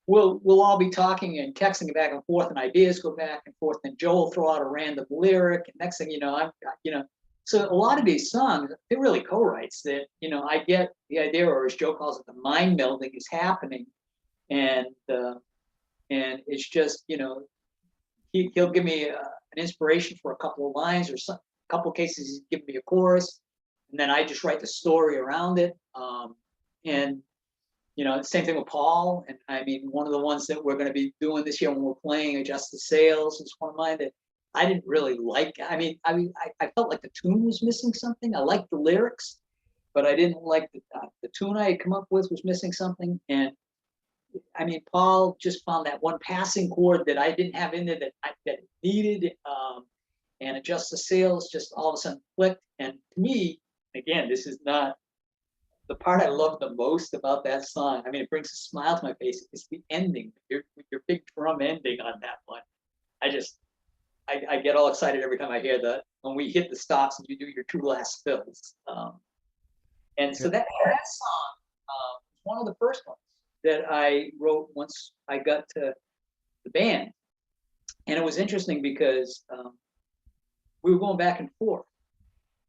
we'll all be talking and texting back and forth, and ideas go back and forth, and Joe will throw out a random lyric, and next thing you know, so a lot of these songs, they're really co-writes that, I get the idea, or as Joe calls it, the mind melding is happening. And it's just, he'll give me an inspiration for a couple of lines, or a couple of cases he's give me a chorus, and then I just write the story around it. And the same thing with Paul. And I mean, one of the ones that we're going to be doing this year when we're playing Adjust the Sails is one of mine that I didn't really like. I felt like the tune was missing something. I liked the lyrics, but I didn't like the tune I had come up with was missing something. And I mean, Paul just found that one passing chord that I didn't have in there that needed, and Adjust the Sails just all of a sudden clicked. And to me, again, this is not the part I love the most about that song. I mean, it brings a smile to my face. It's the ending, your big drum ending on that one. I get all excited every time I hear that when we hit the stops and you do your two last fills. And so that song was one of the first ones that I wrote once I got to the band. And it was interesting because we were going back and forth.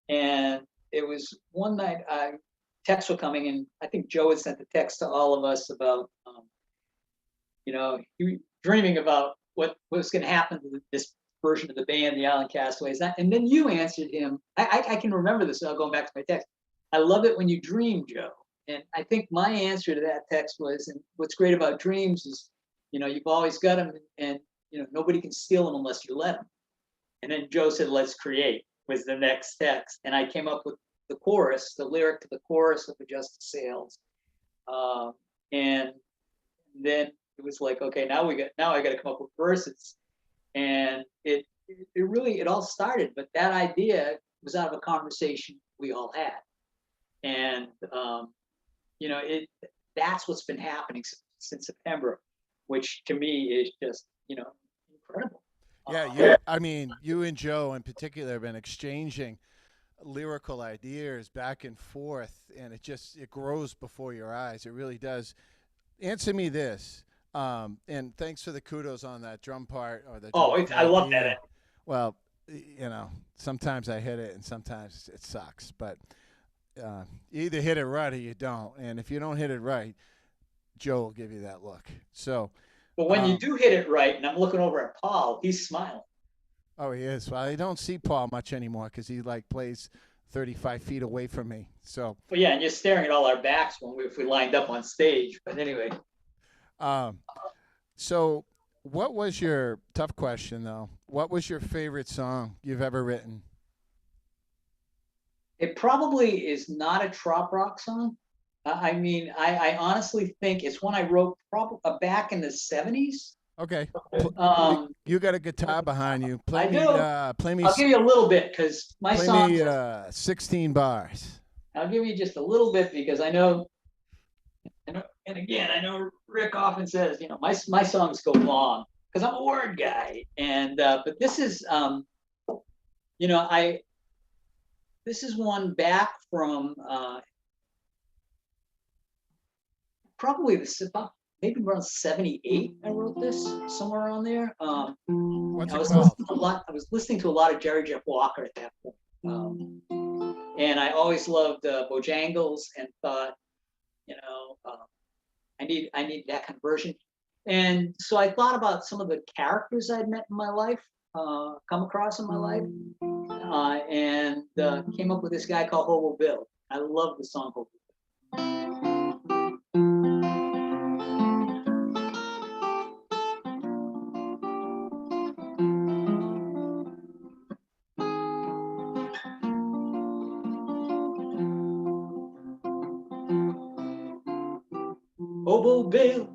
And it was one night, texts were coming, and I think Joe had sent the text to all of us about, dreaming about what was going to happen to this version of the band, the Island Castaways. And then you answered him. I can remember this now going back to my text. I love it when you dream, Joe. And I think my answer to that text was, and what's great about dreams is, you've always got them, and nobody can steal them unless you let them. And then Joe said, "Let's create," was the next text. And I came up with the chorus, the lyric to the chorus of Adjust the Sails. And then it was like, okay, now I got to come up with verses. And it all started, but that idea was out of a conversation we all had. And that's what's been happening since September, which to me is just, incredible. Yeah, I mean, you and Joe in particular have been exchanging lyrical ideas back and forth, and it grows before your eyes. It really does. Answer me this, and thanks for the kudos on that drum part. I love that. Well, sometimes I hit it and sometimes it sucks, but you either hit it right or you don't. And if you don't hit it right, Joe will give you that look. So, but when you do hit it right, and I'm looking over at Paul, he's smiling. Oh, he is. Well, I don't see Paul much anymore because he plays 35 feet away from me. So. Well, yeah, and you're staring at all our backs if we lined up on stage. But anyway. So, what was your tough question though? What was your favorite song you've ever written? It probably is not a Trop-Roc song. I mean, I honestly think it's one I wrote probably back in the 70s. Okay. You got a guitar behind you. Play me. I'll give you a little bit because my song. Play me 16 bars. I'll give you just a little bit because I know, and again, I know Rick often says, my songs go long because I'm a word guy. And but this is, this is one back from probably maybe around 78. I wrote this somewhere around there. What's I it was called? I was listening to a lot of Jerry Jeff Walker at that point, and I always loved Bojangles and thought, I need that kind of version. And so I thought about some of the characters I'd met in my life, come across in my life, and came up with this guy called Hobo Bill. I love the song Hobo Bill. Hobo Bill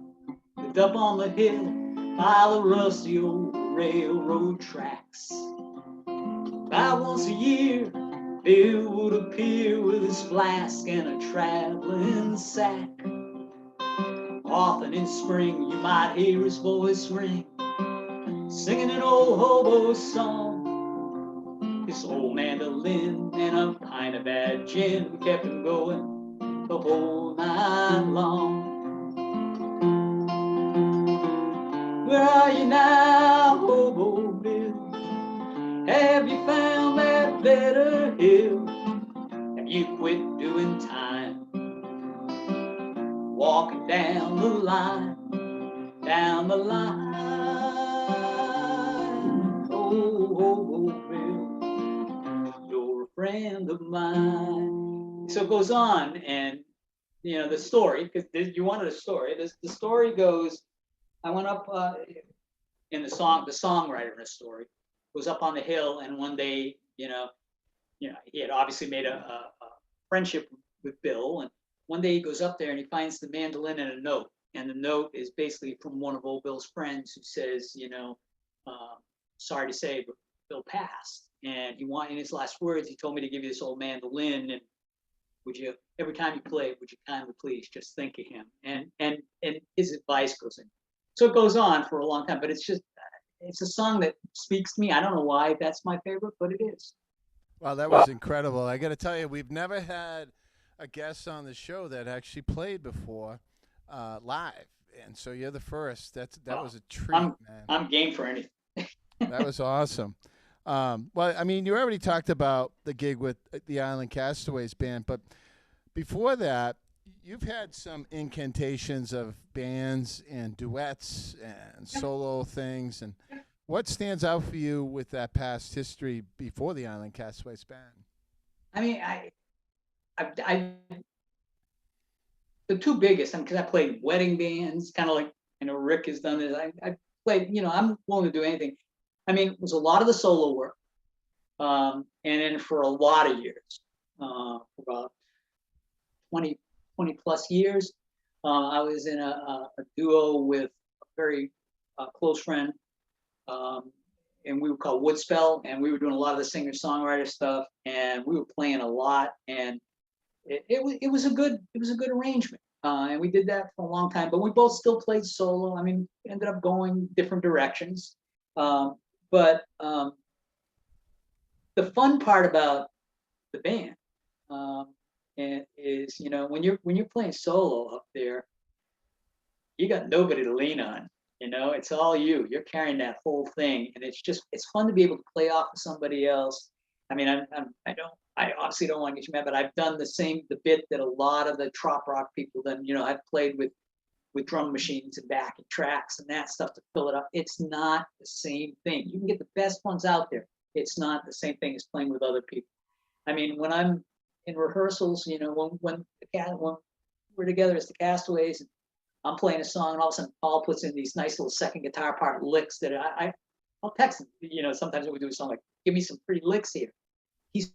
lived up on the hill by the rusty old railroad tracks. About once a year, Bill would appear with his flask and a traveling sack. Often in spring, you might hear his voice ring, singing an old hobo song. this old mandolin and a pint of bad gin. We kept him going the whole night long. Where are you now, Hobo Bill? Have you found that better hill? Have you quit doing time? Walking down the line, down the line. Oh, Hobo Bill, you're a friend of mine. So it goes on, and you know the story, because you wanted a story. The story goes, I went up in the songwriter in the story was up on the hill, and one day, you know, he had obviously made a friendship with Bill, and one day he goes up there and he finds the mandolin and a note, and the note is basically from one of old Bill's friends who says, sorry to say, but Bill passed, and in his last words, he told me to give you this old mandolin, and would you, every time you play it, would you kindly please just think of him, and his advice goes in. So it goes on for a long time, but it's a song that speaks to me. I don't know why that's my favorite, but it is. Wow, that was incredible. I got to tell you, we've never had a guest on the show that actually played before live, and so you're the first. That was a treat, man. I'm game for anything. That was awesome. Well, I mean, you already talked about the gig with the Island Castaways band, but before that, you've had some incantations of bands and duets and solo things. And what stands out for you with that past history before the Island Castaways band? I mean, the two biggest, because I played wedding bands, kind of like, Rick has done this. I played, I'm willing to do anything. I mean, it was a lot of the solo work. And then for a lot of years, for about 20 plus years, I was in a duo with a very close friend, and we were called Woodspell, and we were doing a lot of the singer-songwriter stuff, and we were playing a lot, and it was a good arrangement, and we did that for a long time. But we both still played solo. I mean, ended up going different directions, but the fun part about the band is, when you're playing solo up there, you got nobody to lean on. It's all you. You're carrying that whole thing, and it's fun to be able to play off of somebody else. I mean, I obviously don't want to get you mad, but I've done the bit that a lot of the Trop-Roc people done. I've played with drum machines and backing tracks and that stuff to fill it up. It's not the same thing. You can get the best ones out there. It's not the same thing as playing with other people. I mean, when I'm in rehearsals, when we're together as the Castaways, and I'm playing a song, and all of a sudden Paul puts in these nice little second guitar part licks that I'll text him. Sometimes when we do a song, like, give me some pretty licks here. He's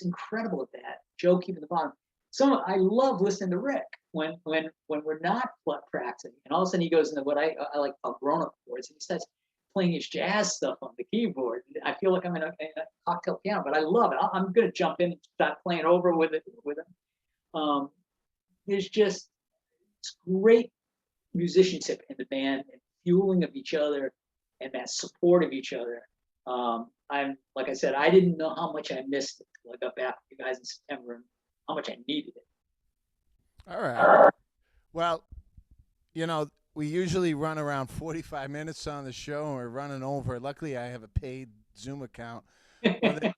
incredible at that. Joe keeping the bottom. So I love listening to Rick when we're not practicing, and all of a sudden he goes into what I like called grown-up chords, and he starts playing his jazz stuff on the keyboard. I feel like I'm in a cocktail piano, but I love it. I'm gonna jump in and start playing over with him. There's just it's great musicianship in the band, and fueling of each other, and that support of each other. I'm like I said, I didn't know how much I missed it till I got back with you guys in September, and how much I needed it. All right. Well, we usually run around 45 minutes on the show, and we're running over. Luckily, I have a paid Zoom account,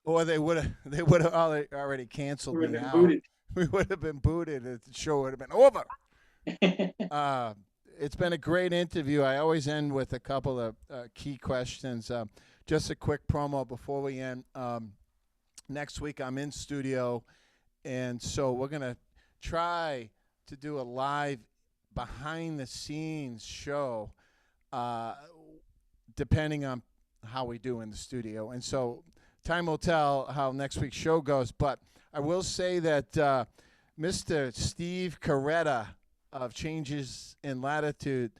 or they would have already canceled me out. We would have been booted. The show would have been over. It's been a great interview. I always end with a couple of key questions. Just a quick promo before we end. Next week, I'm in studio, and so we're going to try to do a live behind-the-scenes show, depending on how we do in the studio. And so time will tell how next week's show goes. But I will say that Mr. Steve Coretta of Changes in Latitude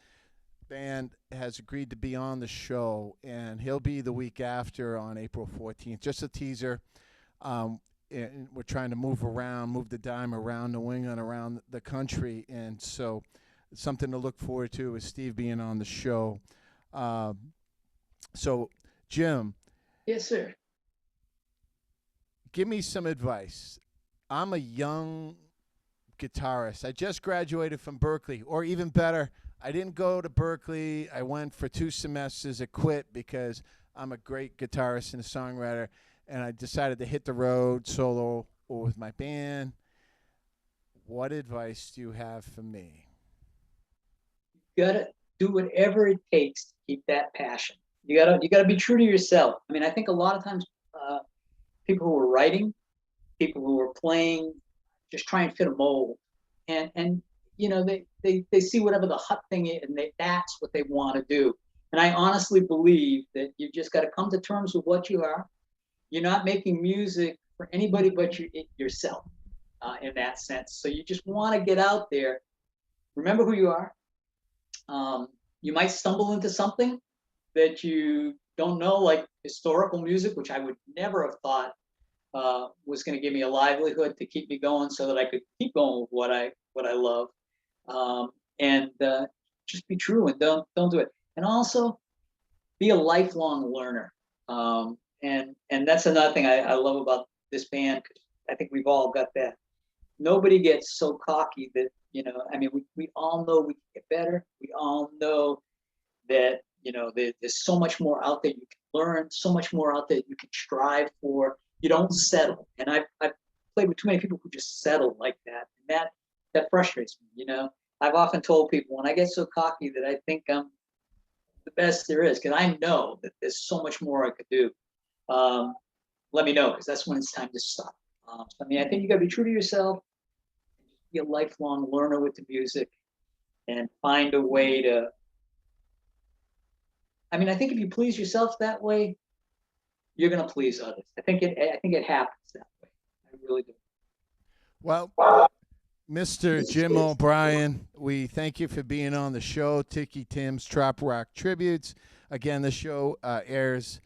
band has agreed to be on the show, and he'll be the week after on April 14th. Just a teaser. And we're trying to move the dime around New England, around the country, and so it's something to look forward to with Steve being on the show. So, Jim. Yes, sir. give me some advice. I'm a young guitarist. I just graduated from Berkeley, or even better, I didn't go to Berkeley. I went for 2 semesters. I quit because I'm a great guitarist and a songwriter, and I decided to hit the road solo or with my band. What advice do you have for me? You gotta do whatever it takes to keep that passion. You gotta be true to yourself. I mean, I think a lot of times people who are writing, people who are playing, just try and fit a mold, and they see whatever the hot thing is, and that's what they want to do. And I honestly believe that you just got to come to terms with what you are. You're not making music for anybody but yourself, in that sense. So you just want to get out there, remember who you are. You might stumble into something that you don't know, like historical music, which I would never have thought was going to give me a livelihood to keep me going, so that I could keep going with what I love. And just be true, and don't do it. And also be a lifelong learner. And that's another thing I love about this band, because I think we've all got that. Nobody gets so cocky that, I mean, we all know we can get better. We all know that, there's so much more out there you can learn, so much more out there you can strive for. You don't settle. And I've played with too many people who just settle like that. And that frustrates me, I've often told people, when I get so cocky that I think I'm the best there is, because I know that there's so much more I could do. Let me know, because that's when it's time to stop. I mean, I think you got to be true to yourself, be a lifelong learner with the music, and find a way to. I mean, I think if you please yourself that way, you're going to please others. I think it happens that way. I really do. Well, Mr. Jim O'Brien, we thank you for being on the show, Tiki Tim's Trop-Roc Tributes. Again, the show airs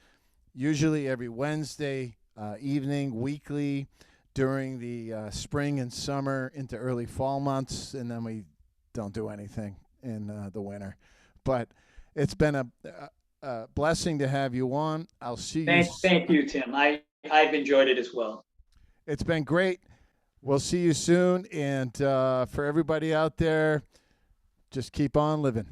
usually every Wednesday evening, weekly, during the spring and summer into early fall months, and then we don't do anything in the winter. But it's been a blessing to have you on. I'll see you. Thank you, Tim. I've enjoyed it as well. It's been great. We'll see you soon. And for everybody out there, just keep on living.